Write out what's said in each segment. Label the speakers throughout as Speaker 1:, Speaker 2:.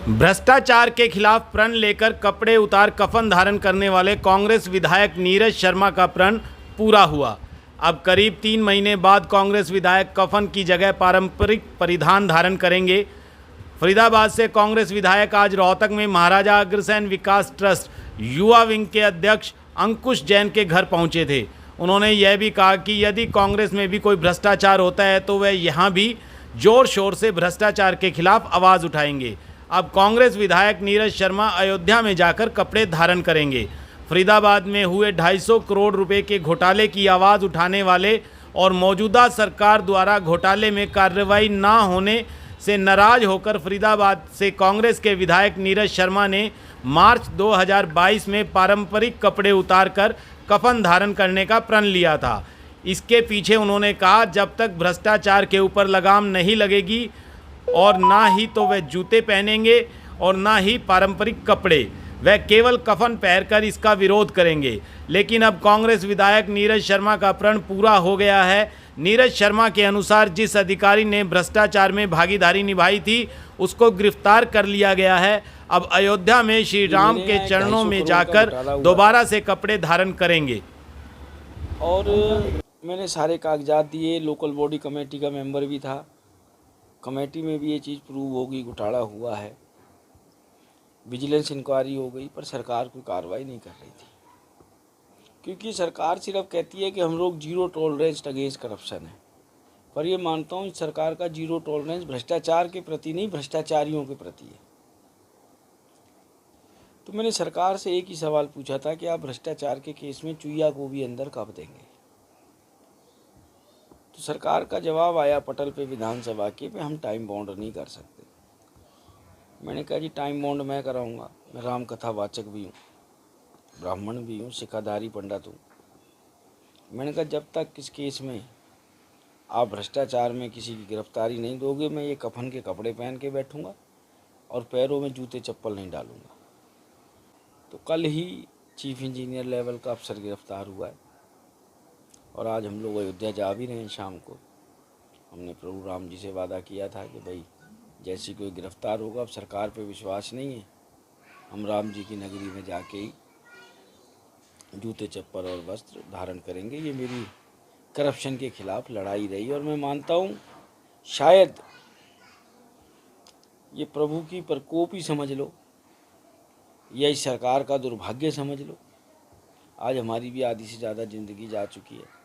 Speaker 1: भ्रष्टाचार के खिलाफ प्रण लेकर कपड़े उतार कफन धारण करने वाले कांग्रेस विधायक नीरज शर्मा का प्रण पूरा हुआ। अब करीब 3 महीने बाद कांग्रेस विधायक कफन की जगह पारंपरिक परिधान धारण करेंगे। फरीदाबाद से कांग्रेस विधायक आज रोहतक में महाराजा अग्रसेन विकास ट्रस्ट युवा विंग के अध्यक्ष अंकुश जैन के घर पहुंचे थे। उन्होंने यह भी कहा कि यदि कांग्रेस में भी कोई भ्रष्टाचार होता है तो वह यहां भी जोर शोर से भ्रष्टाचार के खिलाफ आवाज़ उठाएंगे। अब कांग्रेस विधायक नीरज शर्मा अयोध्या में जाकर कपड़े धारण करेंगे। फरीदाबाद में हुए 250 करोड़ रुपए के घोटाले की आवाज़ उठाने वाले और मौजूदा सरकार द्वारा घोटाले में कार्रवाई न होने से नाराज होकर फरीदाबाद से कांग्रेस के विधायक नीरज शर्मा ने मार्च 2022 में पारंपरिक कपड़े उतारकर कफन धारण करने का प्रण लिया था। इसके पीछे उन्होंने कहा, जब तक भ्रष्टाचार के ऊपर लगाम नहीं लगेगी और ना ही तो वह जूते पहनेंगे और ना ही पारंपरिक कपड़े, वह केवल कफन पहनकर इसका विरोध करेंगे। लेकिन अब कांग्रेस विधायक नीरज शर्मा का प्रण पूरा हो गया है। नीरज शर्मा के अनुसार जिस अधिकारी ने भ्रष्टाचार में भागीदारी निभाई थी उसको गिरफ्तार कर लिया गया है। अब अयोध्या में श्री राम के चरणों में जाकर दोबारा से कपड़े धारण करेंगे।
Speaker 2: और मैंने सारे कागजात दिए, लोकल बॉडी कमेटी का मेंबर भी था, कमेटी में भी ये चीज़ प्रूव होगी, घोटाला हुआ है, विजिलेंस इंक्वायरी हो गई, पर सरकार कोई कार्रवाई नहीं कर रही थी। क्योंकि सरकार सिर्फ कहती है कि हम लोग जीरो टॉलरेंस अगेंस्ट करप्शन है, पर ये मानता हूँ सरकार का जीरो टॉलरेंस भ्रष्टाचार के प्रति नहीं, भ्रष्टाचारियों के प्रति है। तो मैंने सरकार से एक ही सवाल पूछा था कि आप भ्रष्टाचार के केस में चुईया को भी अंदर कब देंगे। तो सरकार का जवाब आया पटल पे विधानसभा के पे, हम टाइम बाउंड नहीं कर सकते। मैंने कहा जी टाइम बाउंड मैं कराऊंगा, मैं राम कथा वाचक भी हूँ, ब्राह्मण भी हूँ, सिखाधारी पंडित हूँ। मैंने कहा जब तक इस केस में आप भ्रष्टाचार में किसी की गिरफ्तारी नहीं दोगे, मैं ये कफन के कपड़े पहन के बैठूँगा और पैरों में जूते चप्पल नहीं डालूँगा। तो कल ही चीफ इंजीनियर लेवल का अफसर गिरफ्तार हुआ है और आज हम लोग अयोध्या जा भी रहे हैं। शाम को हमने प्रभु राम जी से वादा किया था कि भाई जैसी कोई गिरफ्तार होगा, अब सरकार पे विश्वास नहीं है, हम राम जी की नगरी में जाके ही जूते चप्पल और वस्त्र धारण करेंगे। ये मेरी करप्शन के खिलाफ लड़ाई रही और मैं मानता हूँ शायद ये प्रभु की प्रकोप ही समझ लो या इस सरकार का दुर्भाग्य समझ लो। आज हमारी भी आधी से ज़्यादा ज़िंदगी जा चुकी है।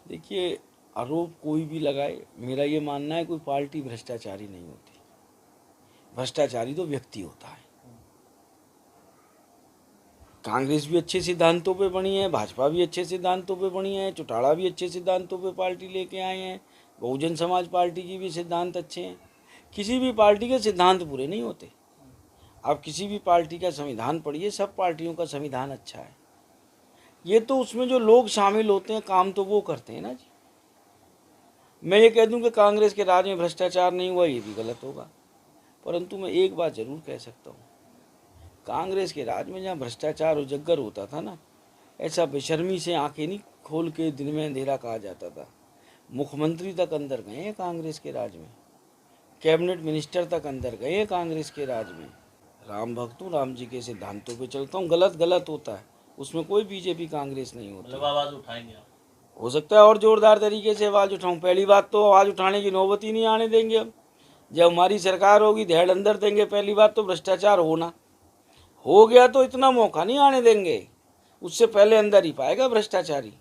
Speaker 2: देखिए, आरोप कोई भी लगाए, मेरा ये मानना है कोई पार्टी भ्रष्टाचारी नहीं होती। भ्रष्टाचारी तो व्यक्ति होता है। कांग्रेस भी अच्छे सिद्धांतों पे बनी है, भाजपा भी अच्छे सिद्धांतों पे बनी है, चौटाला भी अच्छे सिद्धांतों पे पार्टी लेके आए हैं, बहुजन समाज पार्टी की भी सिद्धांत अच्छे हैं। किसी भी पार्टी के सिद्धांत बुरे नहीं होते। आप किसी भी पार्टी का संविधान पढ़िए, सब पार्टियों का संविधान अच्छा है। ये तो उसमें जो लोग शामिल होते हैं काम तो वो करते हैं ना जी। मैं ये कह दूं कि कांग्रेस के राज में भ्रष्टाचार नहीं हुआ, ये भी गलत होगा। परंतु मैं एक बात जरूर कह सकता हूँ, कांग्रेस के राज में जहाँ भ्रष्टाचार उजागर होता था ना, ऐसा बेशर्मी से आंखें नहीं खोल के दिन में अंधेरा कहा जाता था। मुख्यमंत्री तक अंदर गए हैं कांग्रेस के राज में, कैबिनेट मिनिस्टर तक अंदर गए हैं कांग्रेस के राज में। राम भक्त हूँ, राम जी के सिद्धांतों पे चलता हूँ। गलत गलत होता है, उसमें कोई बीजेपी कांग्रेस नहीं होता।
Speaker 3: मतलब आवाज़ उठाएंगे आप?
Speaker 2: हो सकता है और जोरदार तरीके से आवाज़ उठाऊं। पहली बात तो आवाज़ उठाने की नौबत ही नहीं आने देंगे हम। जब हमारी सरकार होगी धैर्य अंदर देंगे। पहली बात तो भ्रष्टाचार होना हो गया तो इतना मौका नहीं आने देंगे, उससे पहले अंदर ही पाएगा भ्रष्टाचारी।